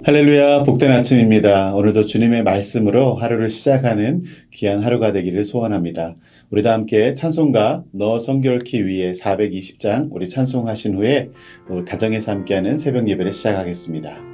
할렐루야, 복된 아침입니다. 오늘도 주님의 말씀으로 하루를 시작하는 귀한 하루가 되기를 소원합니다. 우리 다 함께 찬송가 너 성결케 위해 420장 우리 찬송하신 후에 우리 가정에서 함께하는 새벽 예배를 시작하겠습니다.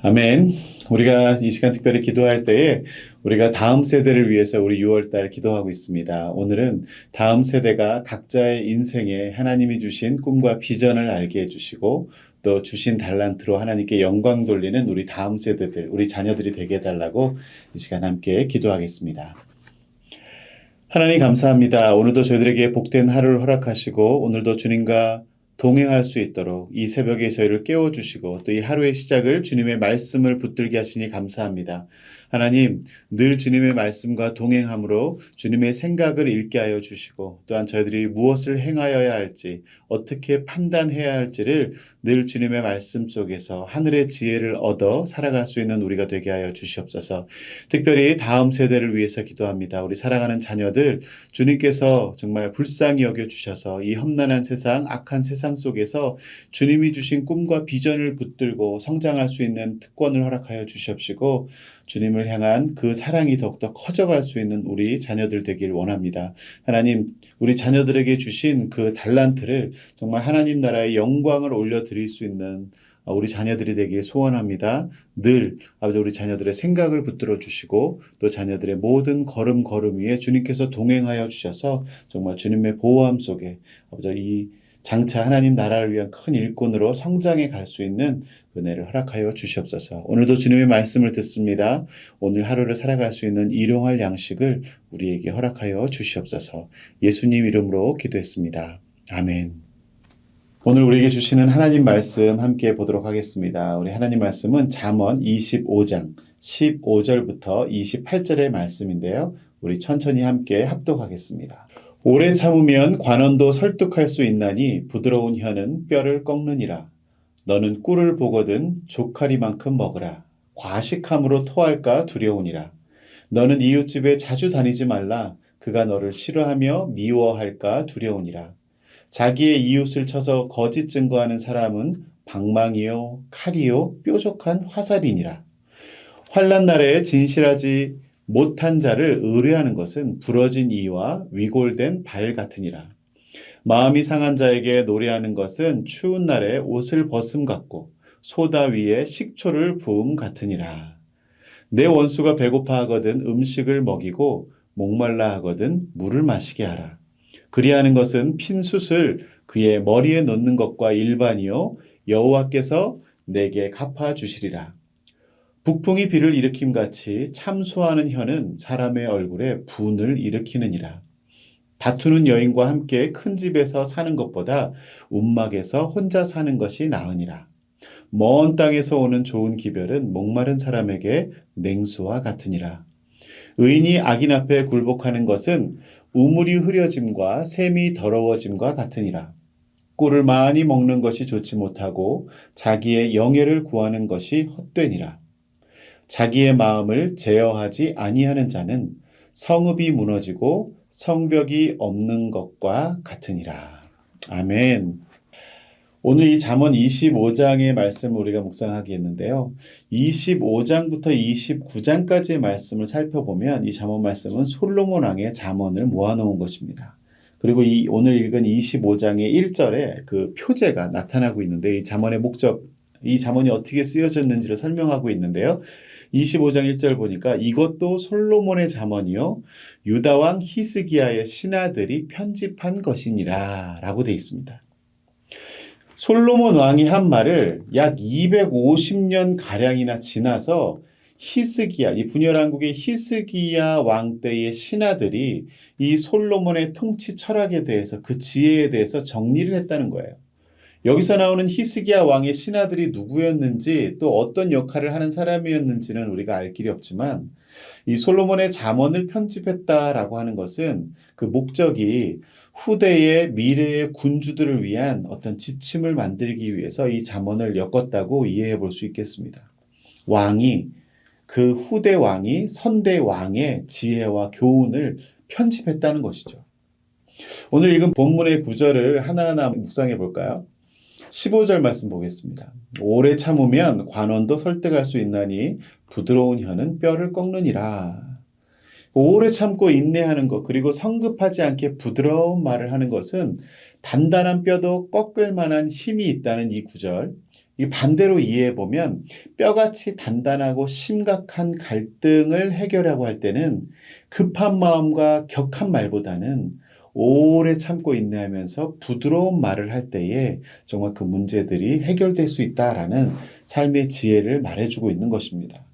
아멘. 우리가 이 시간 특별히 기도할 때에 우리가 다음 세대를 위해서 우리 6월달 기도하고 있습니다. 오늘은 다음 세대가 각자의 인생에 하나님이 주신 꿈과 비전을 알게 해주시고 또 주신 달란트로 하나님께 영광 돌리는 우리 다음 세대들, 우리 자녀들이 되게 해달라고 이 시간 함께 기도하겠습니다. 하나님 감사합니다. 오늘도 저희들에게 복된 하루를 허락하시고 오늘도 주님과 동행할 수 있도록 이 새벽에 저희를 깨워주시고 또 이 하루의 시작을 주님의 말씀을 붙들게 하시니 감사합니다. 하나님, 늘 주님의 말씀과 동행함으로 주님의 생각을 읽게 하여 주시고 또한 저희들이 무엇을 행하여야 할지 어떻게 판단해야 할지를 늘 주님의 말씀 속에서 하늘의 지혜를 얻어 살아갈 수 있는 우리가 되게 하여 주시옵소서. 특별히 다음 세대를 위해서 기도합니다. 우리 사랑하는 자녀들 주님께서 정말 불쌍히 여겨주셔서 이 험난한 세상, 악한 세상 속에서 주님이 주신 꿈과 비전을 붙들고 성장할 수 있는 특권을 허락하여 주시옵시고 주님을 향한 그 사랑이 더욱더 커져갈 수 있는 우리 자녀들 되길 원합니다. 하나님, 우리 자녀들에게 주신 그 달란트를 정말 하나님 나라의 영광을 올려드릴 수 있는 우리 자녀들이 되길 소원합니다. 늘 아버지 우리 자녀들의 생각을 붙들어 주시고 또 자녀들의 모든 걸음 위에 주님께서 동행하여 주셔서 정말 주님의 보호함 속에 아버지 이 장차 하나님 나라를 위한 큰 일꾼으로 성장해 갈 수 있는 은혜를 허락하여 주시옵소서. 오늘도 주님의 말씀을 듣습니다. 오늘 하루를 살아갈 수 있는 일용할 양식을 우리에게 허락하여 주시옵소서. 예수님 이름으로 기도했습니다. 아멘. 오늘 우리에게 주시는 하나님 말씀 함께 보도록 하겠습니다. 우리 하나님 말씀은 잠언 25장 15절부터 28절의 말씀인데요. 우리 천천히 함께 합독하겠습니다. 오래 참으면 관원도 설득할 수 있나니 부드러운 혀는 뼈를 꺾느니라. 너는 꿀을 보거든 조카리만큼 먹으라. 과식함으로 토할까 두려우니라. 너는 이웃집에 자주 다니지 말라. 그가 너를 싫어하며 미워할까 두려우니라. 자기의 이웃을 쳐서 거짓 증거하는 사람은 방망이요 칼이요 뾰족한 화살이니라. 환난 날에 진실하지 못한 자를 의뢰하는 것은 부러진 이와 위골된 발 같으니라. 마음이 상한 자에게 노래하는 것은 추운 날에 옷을 벗음 같고 소다 위에 식초를 부음 같으니라. 내 원수가 배고파 하거든 음식을 먹이고 목말라 하거든 물을 마시게 하라. 그리하는 것은 핀 숯을 그의 머리에 놓는 것과 일반이요 여호와께서 내게 갚아 주시리라. 북풍이 비를 일으킴 같이 참수하는 혀는 사람의 얼굴에 분을 일으키느니라. 다투는 여인과 함께 큰 집에서 사는 것보다 움막에서 혼자 사는 것이 나으니라. 먼 땅에서 오는 좋은 기별은 목마른 사람에게 냉수와 같으니라. 의인이 악인 앞에 굴복하는 것은 우물이 흐려짐과 샘이 더러워짐과 같으니라. 꿀을 많이 먹는 것이 좋지 못하고 자기의 영예를 구하는 것이 헛되니라. 자기의 마음을 제어하지 아니하는 자는 성읍이 무너지고 성벽이 없는 것과 같으니라. 아멘. 오늘 이 잠언 25장의 말씀을 우리가 묵상하겠는데요. 25장부터 29장까지의 말씀을 살펴보면 이 잠언 말씀은 솔로몬 왕의 잠언을 모아놓은 것입니다. 그리고 오늘 읽은 25장의 1절에 그 표제가 나타나고 있는데 이 잠언의 목적, 이 잠언이 어떻게 쓰여졌는지를 설명하고 있는데요. 25장 1절 보니까 이것도 솔로몬의 잠언이요 유다 왕 히스기야의 신하들이 편집한 것이니라 라고 되어 있습니다. 솔로몬 왕이 한 말을 약 250년 가량이나 지나서 히스기야, 이 분열왕국의 히스기야 왕 때의 신하들이 이 솔로몬의 통치 철학에 대해서 그 지혜에 대해서 정리를 했다는 거예요. 여기서 나오는 히스기야 왕의 신하들이 누구였는지 또 어떤 역할을 하는 사람이었는지는 우리가 알 길이 없지만 이 솔로몬의 잠언을 편집했다라고 하는 것은 그 목적이 후대의 미래의 군주들을 위한 어떤 지침을 만들기 위해서 이 잠언을 엮었다고 이해해 볼 수 있겠습니다. 왕이 그 후대 왕이 선대 왕의 지혜와 교훈을 편집했다는 것이죠. 오늘 읽은 본문의 구절을 하나하나 묵상해 볼까요? 15절 말씀 보겠습니다. 오래 참으면 관원도 설득할 수 있나니 부드러운 혀는 뼈를 꺾느니라. 오래 참고 인내하는 것 그리고 성급하지 않게 부드러운 말을 하는 것은 단단한 뼈도 꺾을 만한 힘이 있다는 이 구절. 이 반대로 이해해 보면 뼈같이 단단하고 심각한 갈등을 해결하고 할 때는 급한 마음과 격한 말보다는 오래 참고 인내하면서 부드러운 말을 할 때에 정말 그 문제들이 해결될 수 있다라는 삶의 지혜를 말해주고 있는 것입니다.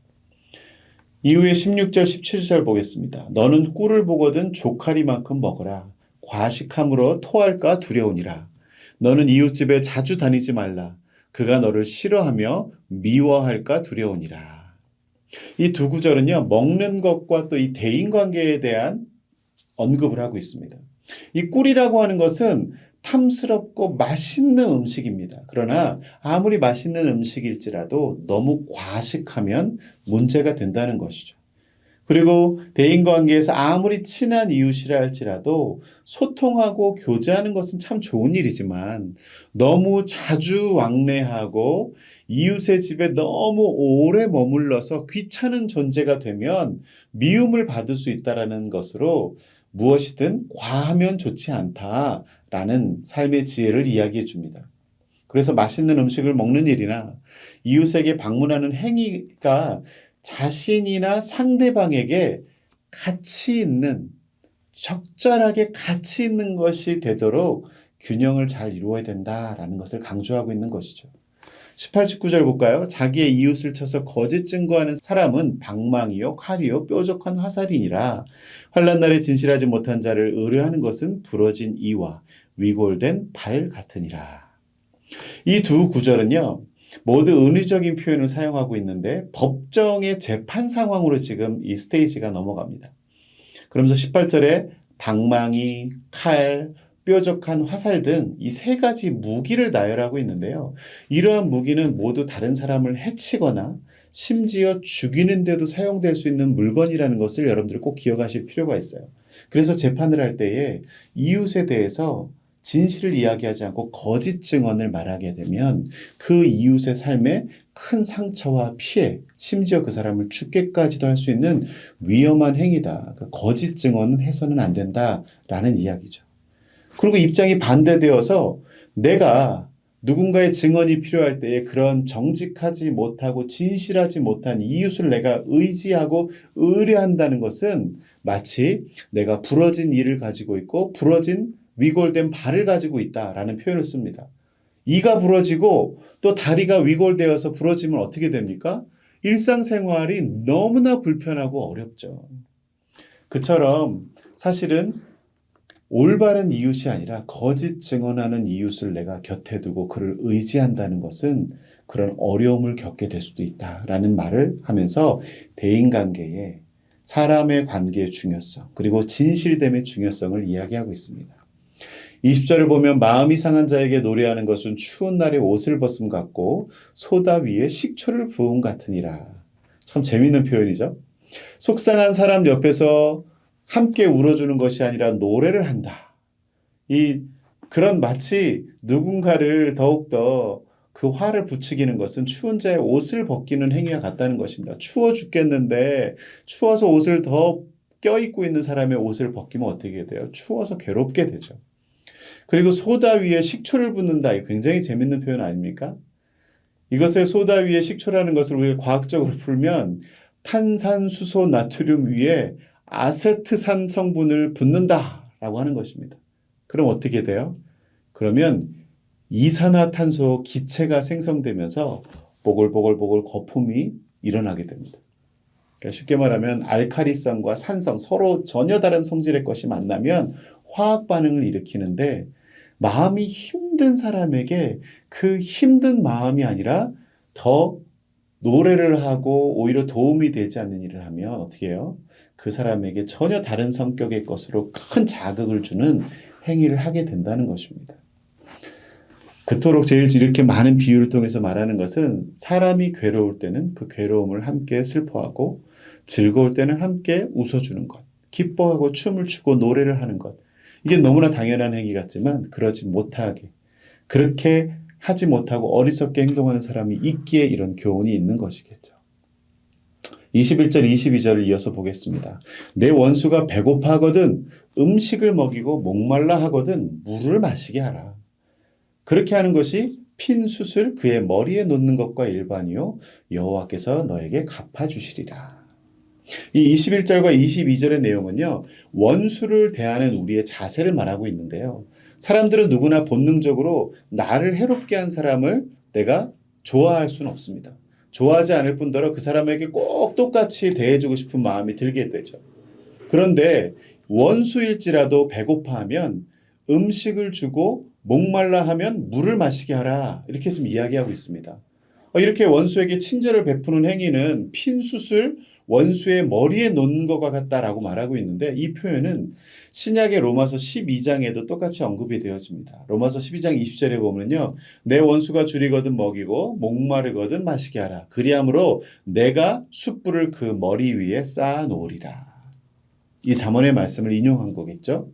이후에 16절, 17절 보겠습니다. 너는 꿀을 보거든 조카리만큼 먹으라. 과식함으로 토할까 두려우니라. 너는 이웃집에 자주 다니지 말라. 그가 너를 싫어하며 미워할까 두려우니라. 이 두 구절은요, 먹는 것과 또 이 대인관계에 대한 언급을 하고 있습니다. 이 꿀이라고 하는 것은 탐스럽고 맛있는 음식입니다. 그러나 아무리 맛있는 음식일지라도 너무 과식하면 문제가 된다는 것이죠. 그리고 대인관계에서 아무리 친한 이웃이라 할지라도 소통하고 교제하는 것은 참 좋은 일이지만 너무 자주 왕래하고 이웃의 집에 너무 오래 머물러서 귀찮은 존재가 되면 미움을 받을 수 있다는 것으로 무엇이든 과하면 좋지 않다라는 삶의 지혜를 이야기해 줍니다. 그래서 맛있는 음식을 먹는 일이나 이웃에게 방문하는 행위가 자신이나 상대방에게 가치 있는, 적절하게 가치 있는 것이 되도록 균형을 잘 이루어야 된다라는 것을 강조하고 있는 것이죠. 18, 19절 볼까요? 자기의 이웃을 쳐서 거짓 증거하는 사람은 방망이요 칼이요 뾰족한 화살이니라. 환난 날에 진실하지 못한 자를 의뢰하는 것은 부러진 이와 위골된 발 같으니라. 이 두 구절은요. 모두 은유적인 표현을 사용하고 있는데 법정의 재판 상황으로 지금 이 스테이지가 넘어갑니다. 그러면서 18절에 방망이, 칼, 뾰족한 화살 등 이 세 가지 무기를 나열하고 있는데요. 이러한 무기는 모두 다른 사람을 해치거나 심지어 죽이는 데도 사용될 수 있는 물건이라는 것을 여러분들 꼭 기억하실 필요가 있어요. 그래서 재판을 할 때에 이웃에 대해서 진실을 이야기하지 않고 거짓 증언을 말하게 되면 그 이웃의 삶에 큰 상처와 피해, 심지어 그 사람을 죽게까지도 할 수 있는 위험한 행위다. 그 거짓 증언은 해서는 안 된다라는 이야기죠. 그리고 입장이 반대되어서 내가 누군가의 증언이 필요할 때에 그런 정직하지 못하고 진실하지 못한 이웃을 내가 의지하고 의뢰한다는 것은 마치 내가 부러진 이를 가지고 있고 부러진 위골된 발을 가지고 있다라는 표현을 씁니다. 이가 부러지고 또 다리가 위골되어서 부러지면 어떻게 됩니까? 일상생활이 너무나 불편하고 어렵죠. 그처럼 사실은 올바른 이웃이 아니라 거짓 증언하는 이웃을 내가 곁에 두고 그를 의지한다는 것은 그런 어려움을 겪게 될 수도 있다라는 말을 하면서 대인관계에 사람의 관계의 중요성 그리고 진실됨의 중요성을 이야기하고 있습니다. 20절을 보면 마음이 상한 자에게 노래하는 것은 추운 날에 옷을 벗음 같고 소다 위에 식초를 부음 같으니라. 참 재미있는 표현이죠. 속상한 사람 옆에서 함께 울어주는 것이 아니라 노래를 한다. 그런 마치 누군가를 더욱더 그 화를 부추기는 것은 추운 자의 옷을 벗기는 행위와 같다는 것입니다. 추워 죽겠는데 추워서 옷을 더 껴입고 있는 사람의 옷을 벗기면 어떻게 돼요? 추워서 괴롭게 되죠. 그리고 소다 위에 식초를 붓는다. 굉장히 재밌는 표현 아닙니까? 이것을 소다 위에 식초라는 것을 우리가 과학적으로 풀면 탄산수소 나트륨 위에 아세트산 성분을 붓는다라고 하는 것입니다. 그럼 어떻게 돼요? 그러면 이산화탄소 기체가 생성되면서 보글보글보글 거품이 일어나게 됩니다. 그러니까 쉽게 말하면 알카리성과 산성 서로 전혀 다른 성질의 것이 만나면 화학 반응을 일으키는데 마음이 힘든 사람에게 그 힘든 마음이 아니라 더 노래를 하고 오히려 도움이 되지 않는 일을 하면 어떻게 해요? 그 사람에게 전혀 다른 성격의 것으로 큰 자극을 주는 행위를 하게 된다는 것입니다. 그토록 제일 이렇게 많은 비유를 통해서 말하는 것은 사람이 괴로울 때는 그 괴로움을 함께 슬퍼하고 즐거울 때는 함께 웃어주는 것, 기뻐하고 춤을 추고 노래를 하는 것. 이게 너무나 당연한 행위 같지만 그러지 못하게 그렇게 하지 못하고 어리석게 행동하는 사람이 있기에 이런 교훈이 있는 것이겠죠. 21절 22절을 이어서 보겠습니다. 내 원수가 배고파하거든 음식을 먹이고 목말라 하거든 물을 마시게 하라. 그렇게 하는 것이 핀 숯을 그의 머리에 놓는 것과 일반이요 여호와께서 너에게 갚아주시리라. 이 21절과 22절의 내용은요. 원수를 대하는 우리의 자세를 말하고 있는데요. 사람들은 누구나 본능적으로 나를 해롭게 한 사람을 내가 좋아할 수는 없습니다. 좋아하지 않을 뿐더러 그 사람에게 꼭 똑같이 대해주고 싶은 마음이 들게 되죠. 그런데 원수일지라도 배고파하면 음식을 주고 목말라 하면 물을 마시게 하라. 이렇게 지금 이야기하고 있습니다. 이렇게 원수에게 친절을 베푸는 행위는 핀 숯을 원수의 머리에 놓는 것과 같다라고 말하고 있는데 이 표현은 신약의 로마서 12장에도 똑같이 언급이 되어집니다. 로마서 12장 20절에 보면요. 내 원수가 줄이거든 먹이고 목마르거든 마시게 하라. 그리함으로 내가 숯불을 그 머리 위에 쌓아 놓으리라. 이 잠언의 말씀을 인용한 거겠죠.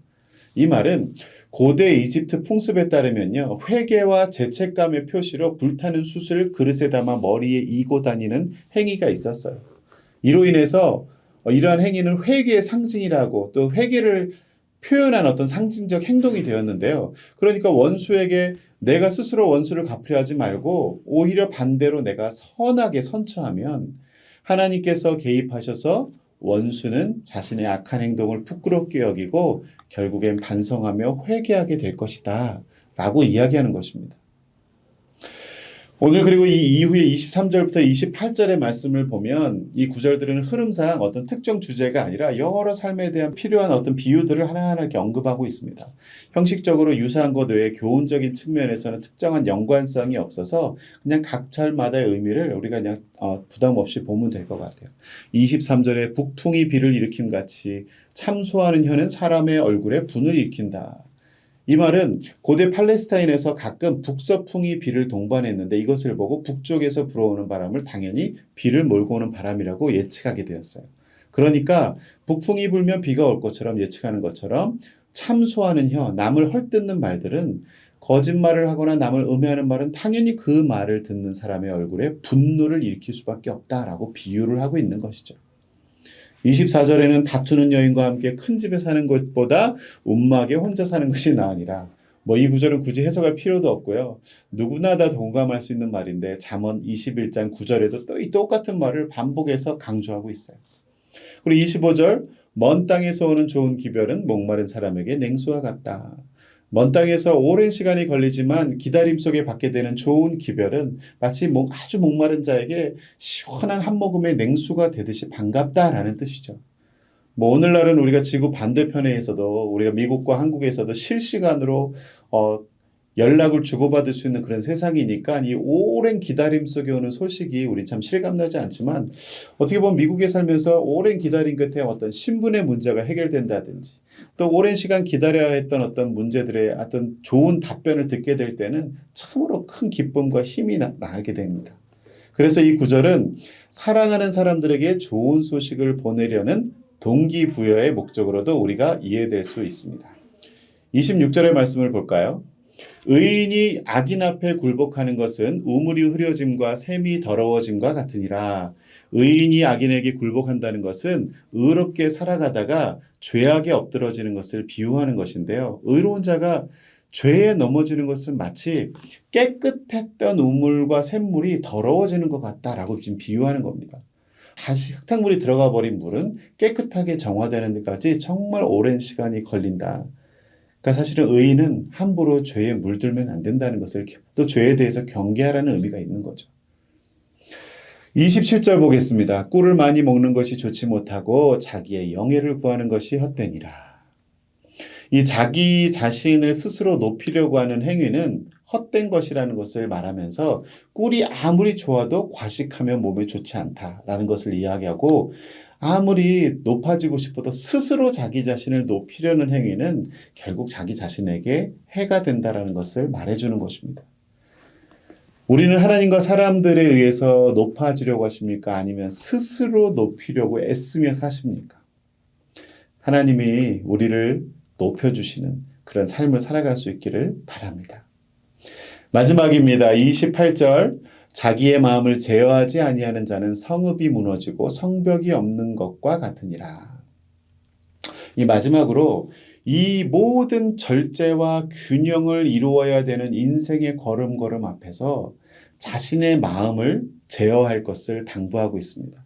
이 말은 고대 이집트 풍습에 따르면요. 회개와 죄책감의 표시로 불타는 숯을 그릇에 담아 머리에 이고 다니는 행위가 있었어요. 이로 인해서 이러한 행위는 회개의 상징이라고 또 회개를 표현한 어떤 상징적 행동이 되었는데요. 그러니까 원수에게 내가 스스로 원수를 갚으려 하지 말고 오히려 반대로 내가 선하게 선처하면 하나님께서 개입하셔서 원수는 자신의 악한 행동을 부끄럽게 여기고 결국엔 반성하며 회개하게 될 것이다 라고 이야기하는 것입니다. 오늘 그리고 이 이후에 23절부터 28절의 말씀을 보면 이 구절들은 흐름상 어떤 특정 주제가 아니라 여러 삶에 대한 필요한 어떤 비유들을 하나하나 이렇게 언급하고 있습니다. 형식적으로 유사한 것 외에 교훈적인 측면에서는 특정한 연관성이 없어서 그냥 각 절마다의 의미를 우리가 그냥 부담 없이 보면 될 것 같아요. 23절에 북풍이 비를 일으킴 같이 참소하는 혀는 사람의 얼굴에 분을 일으킨다. 이 말은 고대 팔레스타인에서 가끔 북서풍이 비를 동반했는데 이것을 보고 북쪽에서 불어오는 바람을 당연히 비를 몰고 오는 바람이라고 예측하게 되었어요. 그러니까 북풍이 불면 비가 올 것처럼 예측하는 것처럼 참소하는 혀, 남을 헐뜯는 말들은 거짓말을 하거나 남을 음해하는 말은 당연히 그 말을 듣는 사람의 얼굴에 분노를 일으킬 수밖에 없다라고 비유를 하고 있는 것이죠. 24절에는 다투는 여인과 함께 큰 집에 사는 것보다 움막에 혼자 사는 것이 나으니라. 이 구절은 굳이 해석할 필요도 없고요. 누구나 다 동감할 수 있는 말인데 잠언 21장 9절에도 또 이 똑같은 말을 반복해서 강조하고 있어요. 그리고 25절 먼 땅에서 오는 좋은 기별은 목마른 사람에게 냉수와 같다. 먼 땅에서 오랜 시간이 걸리지만 기다림 속에 받게 되는 좋은 기별은 마치 아주 목마른 자에게 시원한 한 모금의 냉수가 되듯이 반갑다라는 뜻이죠. 오늘날은 우리가 지구 반대편에서도 우리가 미국과 한국에서도 실시간으로 연락을 주고받을 수 있는 그런 세상이니까 이 오랜 기다림 속에 오는 소식이 우리 참 실감나지 않지만 어떻게 보면 미국에 살면서 오랜 기다림 끝에 어떤 신분의 문제가 해결된다든지 또 오랜 시간 기다려야 했던 어떤 문제들의 어떤 좋은 답변을 듣게 될 때는 참으로 큰 기쁨과 힘이 나게 됩니다. 그래서 이 구절은 사랑하는 사람들에게 좋은 소식을 보내려는 동기부여의 목적으로도 우리가 이해될 수 있습니다. 26절의 말씀을 볼까요? 의인이 악인 앞에 굴복하는 것은 우물이 흐려짐과 샘이 더러워짐과 같으니라. 의인이 악인에게 굴복한다는 것은 의롭게 살아가다가 죄악에 엎드러지는 것을 비유하는 것인데요. 의로운 자가 죄에 넘어지는 것은 마치 깨끗했던 우물과 샘물이 더러워지는 것 같다라고 지금 비유하는 겁니다. 다시 흙탕물이 들어가 버린 물은 깨끗하게 정화되는 데까지 정말 오랜 시간이 걸린다. 그러니까 사실은 의인은 함부로 죄에 물들면 안 된다는 것을 또 죄에 대해서 경계하라는 의미가 있는 거죠. 27절 보겠습니다. 꿀을 많이 먹는 것이 좋지 못하고 자기의 영예를 구하는 것이 헛되니라. 이 자기 자신을 스스로 높이려고 하는 행위는 헛된 것이라는 것을 말하면서 꿀이 아무리 좋아도 과식하면 몸에 좋지 않다라는 것을 이야기하고 아무리 높아지고 싶어도 스스로 자기 자신을 높이려는 행위는 결국 자기 자신에게 해가 된다는 것을 말해주는 것입니다. 우리는 하나님과 사람들에 의해서 높아지려고 하십니까? 아니면 스스로 높이려고 애쓰며 사십니까? 하나님이 우리를 높여주시는 그런 삶을 살아갈 수 있기를 바랍니다. 마지막입니다. 28절 자기의 마음을 제어하지 아니하는 자는 성읍이 무너지고 성벽이 없는 것과 같으니라. 이 마지막으로 이 모든 절제와 균형을 이루어야 되는 인생의 걸음걸음 앞에서 자신의 마음을 제어할 것을 당부하고 있습니다.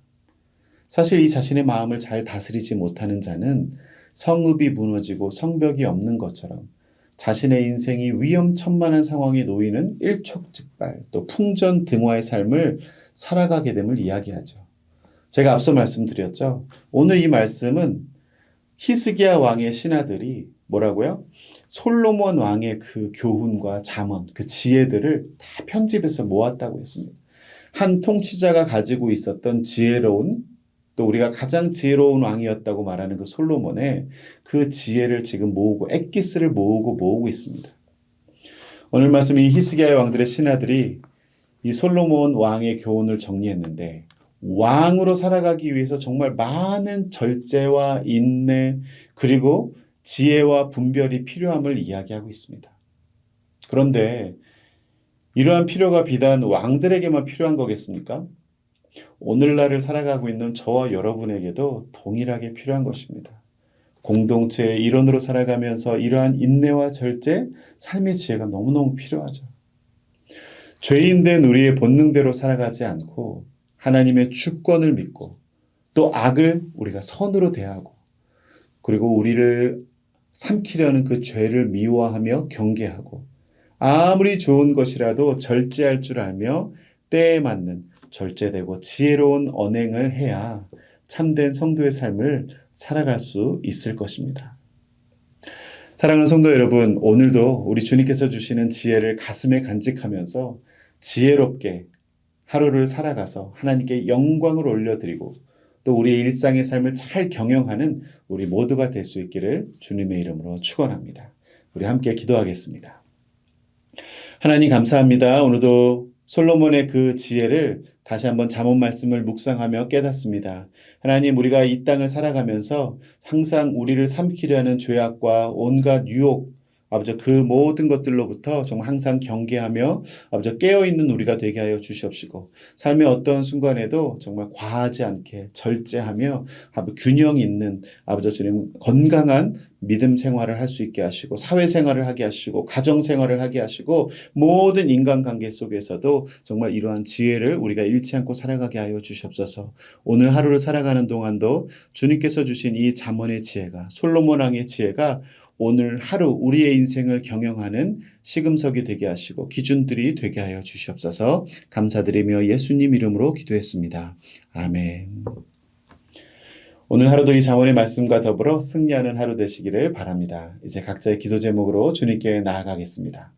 사실 이 자신의 마음을 잘 다스리지 못하는 자는 성읍이 무너지고 성벽이 없는 것처럼 자신의 인생이 위험천만한 상황에 놓이는 일촉즉발 또 풍전등화의 삶을 살아가게 됨을 이야기하죠. 제가 앞서 말씀드렸죠. 오늘 이 말씀은 히스기야 왕의 신하들이 뭐라고요? 솔로몬 왕의 그 교훈과 잠언, 그 지혜들을 다 편집해서 모았다고 했습니다. 한 통치자가 가지고 있었던 지혜로운 또 우리가 가장 지혜로운 왕이었다고 말하는 그 솔로몬의 그 지혜를 지금 모으고 엑기스를 모으고 있습니다. 오늘 말씀 이 히스기야의 왕들의 신하들이 이 솔로몬 왕의 교훈을 정리했는데 왕으로 살아가기 위해서 정말 많은 절제와 인내 그리고 지혜와 분별이 필요함을 이야기하고 있습니다. 그런데 이러한 필요가 비단 왕들에게만 필요한 거겠습니까? 오늘날을 살아가고 있는 저와 여러분에게도 동일하게 필요한 것입니다. 공동체의 일원으로 살아가면서 이러한 인내와 절제, 삶의 지혜가 너무너무 필요하죠. 죄인된 우리의 본능대로 살아가지 않고 하나님의 주권을 믿고 또 악을 우리가 선으로 대하고 그리고 우리를 삼키려는 그 죄를 미워하며 경계하고 아무리 좋은 것이라도 절제할 줄 알며 때에 맞는 절제되고 지혜로운 언행을 해야 참된 성도의 삶을 살아갈 수 있을 것입니다. 사랑하는 성도 여러분, 오늘도 우리 주님께서 주시는 지혜를 가슴에 간직하면서 지혜롭게 하루를 살아가서 하나님께 영광을 올려드리고 또 우리의 일상의 삶을 잘 경영하는 우리 모두가 될 수 있기를 주님의 이름으로 축원합니다. 우리 함께 기도하겠습니다. 하나님 감사합니다. 오늘도 솔로몬의 그 지혜를 다시 한번 잠언 말씀을 묵상하며 깨닫습니다. 하나님, 우리가 이 땅을 살아가면서 항상 우리를 삼키려 하는 죄악과 온갖 유혹, 아버지 그 모든 것들로부터 정말 항상 경계하며 아버지 깨어있는 우리가 되게 하여 주시옵시고, 삶의 어떤 순간에도 정말 과하지 않게 절제하며 균형 있는 아버지 주님 건강한 믿음 생활을 할 수 있게 하시고, 사회 생활을 하게 하시고, 가정 생활을 하게 하시고, 모든 인간관계 속에서도 정말 이러한 지혜를 우리가 잃지 않고 살아가게 하여 주시옵소서. 오늘 하루를 살아가는 동안도 주님께서 주신 이 잠언의 지혜가, 솔로몬 왕의 지혜가 오늘 하루 우리의 인생을 경영하는 시금석이 되게 하시고 기준들이 되게 하여 주시옵소서. 감사드리며 예수님 이름으로 기도했습니다. 아멘. 오늘 하루도 이 잠언의 말씀과 더불어 승리하는 하루 되시기를 바랍니다. 이제 각자의 기도 제목으로 주님께 나아가겠습니다.